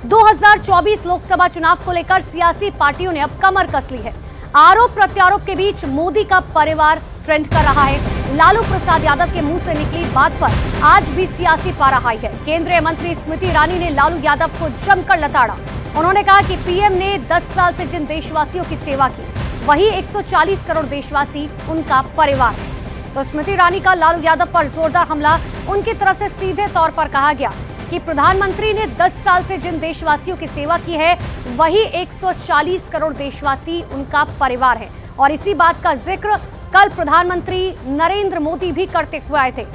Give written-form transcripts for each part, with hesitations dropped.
2024 लोकसभा चुनाव को लेकर सियासी पार्टियों ने अब कमर कस ली है। आरोप प्रत्यारोप के बीच मोदी का परिवार ट्रेंड कर रहा है। लालू प्रसाद यादव के मुंह से निकली बात पर आज भी सियासी पारा हाई है। केंद्रीय मंत्री स्मृति ईरानी ने लालू यादव को जमकर लताड़ा। उन्होंने कहा कि पीएम ने 10 साल से जिन देशवासियों की सेवा की, वही 140 करोड़ देशवासी उनका परिवार है। तो स्मृति ईरानी का लालू यादव पर जोरदार हमला। उनकी तरफ से सीधे तौर पर कहा गया कि प्रधानमंत्री ने 10 साल से जिन देशवासियों की सेवा की है, वही 140 करोड़ देशवासी उनका परिवार है। और इसी बात का जिक्र कल प्रधानमंत्री नरेंद्र मोदी भी करते हुए आए थे।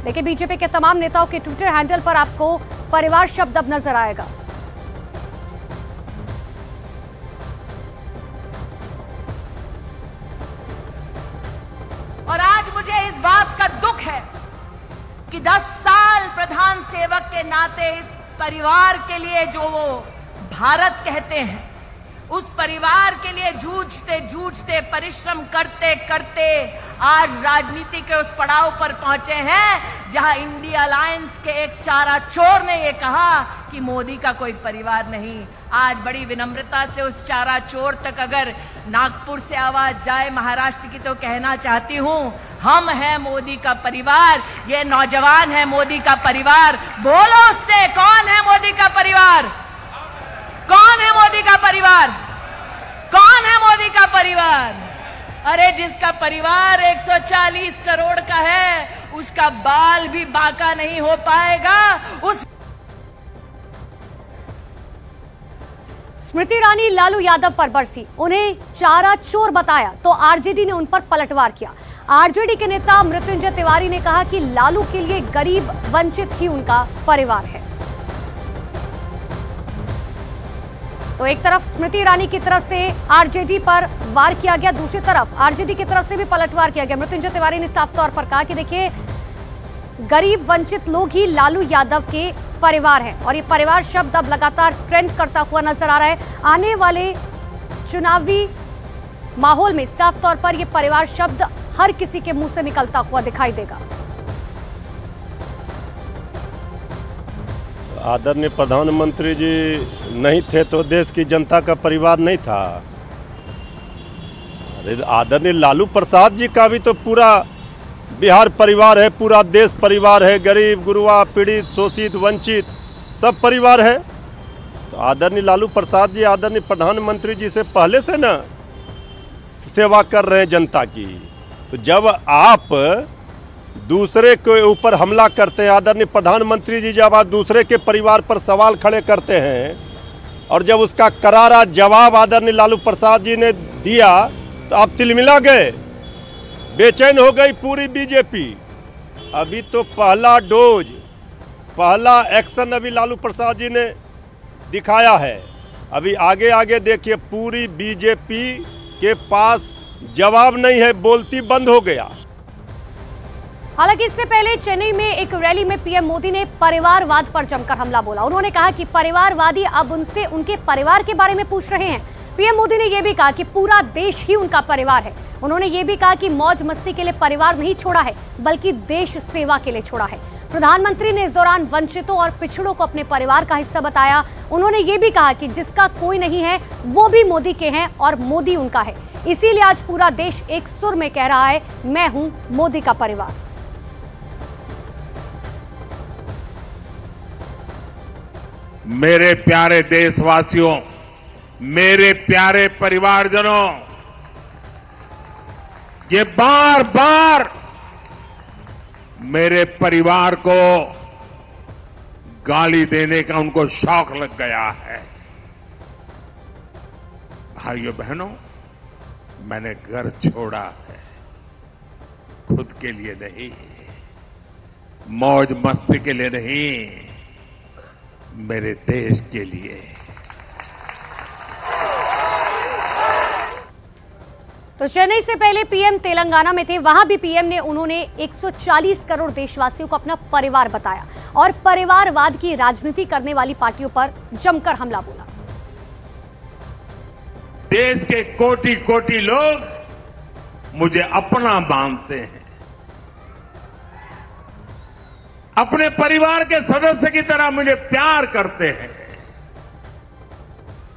लेकिन बीजेपी के तमाम नेताओं के ट्विटर हैंडल पर आपको परिवार शब्द अब नजर आएगा। और आज मुझे इस बात का दुख है कि 10 साल प्रधान सेवक के नाते इस परिवार के लिए जो वो भारत कहते हैं, उस परिवार के लिए जूझते जूझते परिश्रम करते करते आज राजनीति के उस पड़ाव पर पहुंचे हैं जहां इंडिया अलायंस के एक चारा चोर ने ये कहा कि मोदी का कोई परिवार नहीं। आज बड़ी विनम्रता से उस चारा चोर तक अगर नागपुर से आवाज जाए महाराष्ट्र की, तो कहना चाहती हूं, हम हैं मोदी का परिवार। ये नौजवान है मोदी का परिवार। बोलो उससे, कौन है मोदी का परिवार? कौन है मोदी का परिवार? कौन है मोदी का परिवार? अरे जिसका परिवार 140 करोड़ का है, उसका बाल भी बांका नहीं हो पाएगा। उस स्मृति ईरानी लालू यादव पर बरसी, उन्हें चारा चोर बताया तो आरजेडी ने उन पर पलटवार किया। आरजेडी के नेता मृत्युंजय तिवारी ने कहा कि लालू के लिए गरीब वंचित ही उनका परिवार है। तो एक तरफ स्मृति ईरानी की तरफ से आरजेडी पर वार किया गया, दूसरी तरफ आरजेडी की तरफ से भी पलटवार किया गया। मृत्युंजय तिवारी ने साफ तौर पर कहा कि देखिए, गरीब वंचित लोग ही लालू यादव के परिवार हैं और ये परिवार शब्द अब लगातार ट्रेंड करता हुआ नजर आ रहा है। आने वाले चुनावी माहौल में साफ तौर पर ये परिवार शब्द हर किसी के मुंह से निकलता हुआ दिखाई देगा। आदरणीय प्रधानमंत्री जी नहीं थे तो देश की जनता का परिवार नहीं था। आदरणीय लालू प्रसाद जी का भी तो पूरा बिहार परिवार है, पूरा देश परिवार है। गरीब, गुरुआ, पीड़ित, शोषित, वंचित सब परिवार है। तो आदरणीय लालू प्रसाद जी आदरणीय प्रधानमंत्री जी से पहले से ना सेवा कर रहे हैं जनता की। तो जब आप दूसरे के ऊपर हमला करते हैं, आदरणीय प्रधानमंत्री जी जब आप दूसरे के परिवार पर सवाल खड़े करते हैं और जब उसका करारा जवाब आदरणीय लालू प्रसाद जी ने दिया, तो आप तिलमिला गए, बेचैन हो गई पूरी बीजेपी। अभी तो पहला डोज, पहला एक्शन अभी लालू प्रसाद जी ने दिखाया है। अभी आगे आगे देखिए, पूरी बीजेपी के पास जवाब नहीं है, बोलती बंद हो गया। हालांकि इससे पहले चेन्नई में एक रैली में पीएम मोदी ने परिवारवाद पर जमकर हमला बोला। उन्होंने कहा कि परिवारवादी अब उनसे उनके परिवार के बारे में पूछ रहे हैं। पीएम मोदी ने यह भी कहा कि पूरा देश ही उनका परिवार है। उन्होंने ये भी कहा कि मौज मस्ती के लिए परिवार नहीं छोड़ा है, बल्कि देश सेवा के लिए छोड़ा है। प्रधानमंत्री ने इस दौरान वंचितों और पिछड़ों को अपने परिवार का हिस्सा बताया। उन्होंने ये भी कहा कि जिसका कोई नहीं है, वो भी मोदी के हैं और मोदी उनका है। इसीलिए आज पूरा देश एक सुर में कह रहा है, मैं हूं मोदी का परिवार। मेरे प्यारे देशवासियों, मेरे प्यारे परिवारजनों, ये बार बार मेरे परिवार को गाली देने का उनको शौक लग गया है। भाइयों बहनों, मैंने घर छोड़ा है, खुद के लिए नहीं, मौज मस्ती के लिए नहीं, मेरे देश के लिए। तो चेन्नई से पहले पीएम तेलंगाना में थे, वहां भी पीएम ने उन्होंने 140 करोड़ देशवासियों को अपना परिवार बताया और परिवारवाद की राजनीति करने वाली पार्टियों पर जमकर हमला बोला। देश के कोटि कोटि लोग मुझे अपना मानते हैं, अपने परिवार के सदस्य की तरह मुझे प्यार करते हैं।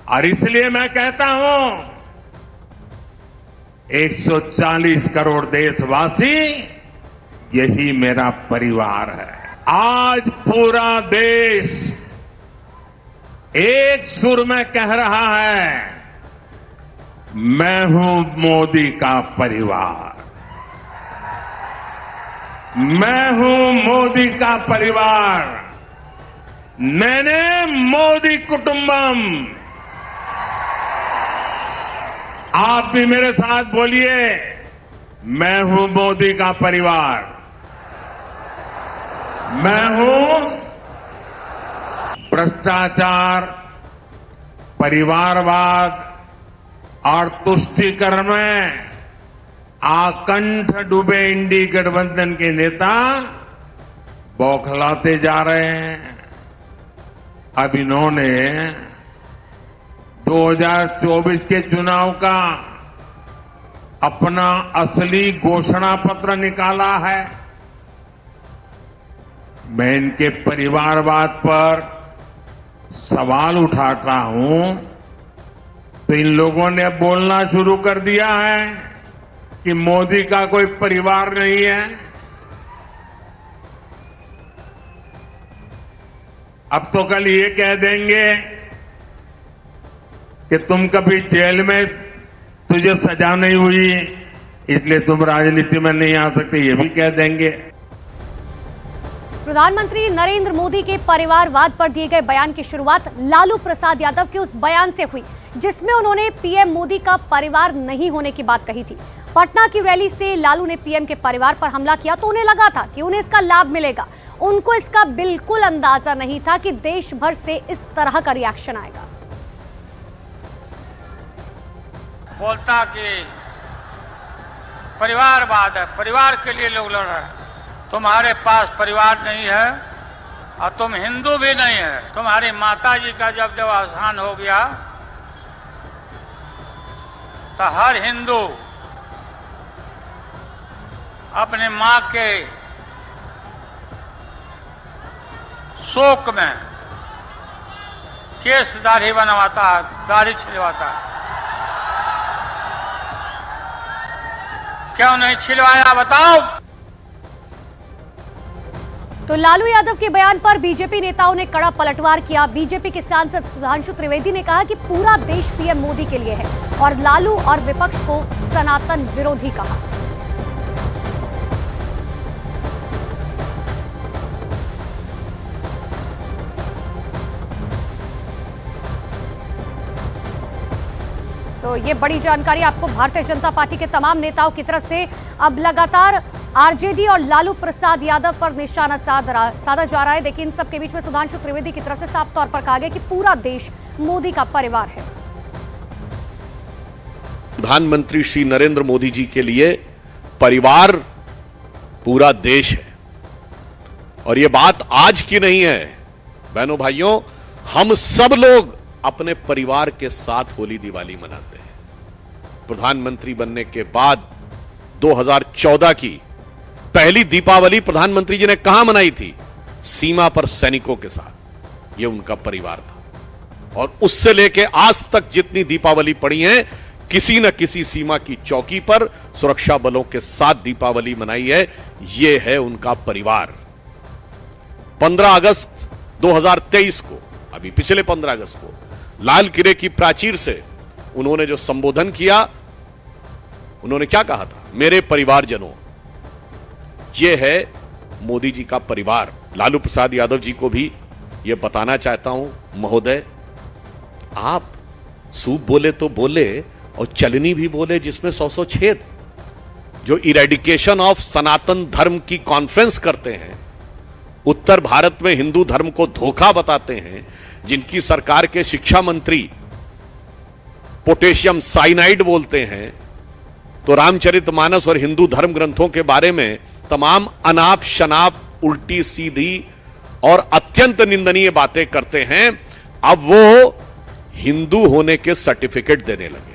और इसलिए मैं कहता हूं 140 करोड़ देशवासी यही मेरा परिवार है। आज पूरा देश एक सुर में कह रहा है, मैं हूं मोदी का परिवार, मैं हूं मोदी का परिवार, नैने मोदी कुटुंबम। आप भी मेरे साथ बोलिए, मैं हूं मोदी का परिवार, मैं हूं भ्रष्टाचार, परिवारवाद और तुष्टीकरण में आकंठ डूबे इंडी गठबंधन के नेता बौखलाते जा रहे हैं। अब इन्होंने 2024 के चुनाव का अपना असली घोषणा पत्र निकाला है। मैं इनके परिवारवाद पर सवाल उठाता हूं तो इन लोगों ने बोलना शुरू कर दिया है कि मोदी का कोई परिवार नहीं है। अब तो कल ये कह देंगे कि तुम कभी जेल में तुझे सजा नहीं हुई इसलिए तुम राजनीति में नहीं आ सकते, ये भी कह देंगे। प्रधानमंत्री नरेंद्र मोदी के परिवारवाद पर दिए गए बयान की शुरुआत लालू प्रसाद यादव के उस बयान से हुई जिसमें उन्होंने पीएम मोदी का परिवार नहीं होने की बात कही थी। पटना की रैली से लालू ने पीएम के परिवार पर हमला किया तो उन्हें लगा था कि उन्हें इसका लाभ मिलेगा। उनको इसका बिल्कुल अंदाजा नहीं था कि देश भर से इस तरह का रिएक्शन आएगा। बोलता कि परिवारवाद है, परिवार के लिए लोग लड़ रहे हैं। तुम्हारे पास परिवार नहीं है और तुम हिंदू भी नहीं है। तुम्हारी माता जी का जब अवसान हो गया तो हर हिंदू अपने मां के शोक में केस दाढ़ी बनवाता है, दाढ़ी छिलवाता है। क्यों नहीं छिलवाया बताओ? तो लालू यादव के बयान पर बीजेपी नेताओं ने कड़ा पलटवार किया। बीजेपी के सांसद सुधांशु त्रिवेदी ने कहा कि पूरा देश पीएम मोदी के लिए है और लालू और विपक्ष को सनातन विरोधी कहा। तो ये बड़ी जानकारी आपको भारतीय जनता पार्टी के तमाम नेताओं की तरफ से अब लगातार आरजेडी और लालू प्रसाद यादव पर निशाना साधा जा रहा है। देखिए इन सब के बीच में सुधांशु त्रिवेदी की तरफ से साफ तौर पर कहा गया कि पूरा देश मोदी का परिवार है। प्रधानमंत्री श्री नरेंद्र मोदी जी के लिए परिवार पूरा देश है और यह बात आज की नहीं है। बहनों भाइयों, हम सब लोग अपने परिवार के साथ होली दिवाली मनाते हैं। प्रधानमंत्री बनने के बाद 2014 की पहली दीपावली प्रधानमंत्री जी ने कहां मनाई थी? सीमा पर सैनिकों के साथ। यह उनका परिवार था और उससे लेके आज तक जितनी दीपावली पड़ी है किसी न किसी सीमा की चौकी पर सुरक्षा बलों के साथ दीपावली मनाई है। यह है उनका परिवार। 15 अगस्त 2023 को, अभी पिछले 15 अगस्त को लाल किले की प्राचीर से उन्होंने जो संबोधन किया, उन्होंने क्या कहा था? मेरे परिवारजनों। यह है मोदी जी का परिवार। लालू प्रसाद यादव जी को भी यह बताना चाहता हूं, महोदय आप सूप बोले तो बोले और चलनी भी बोले जिसमें 100 छेद। जो इरेडिकेशन ऑफ सनातन धर्म की कॉन्फ्रेंस करते हैं, उत्तर भारत में हिंदू धर्म को धोखा बताते हैं, जिनकी सरकार के शिक्षा मंत्री पोटेशियम साइनाइड बोलते हैं, तो रामचरितमानस और हिंदू धर्म ग्रंथों के बारे में तमाम अनाप शनाप, उल्टी सीधी और अत्यंत निंदनीय बातें करते हैं। अब वो हिंदू होने के सर्टिफिकेट देने लगे।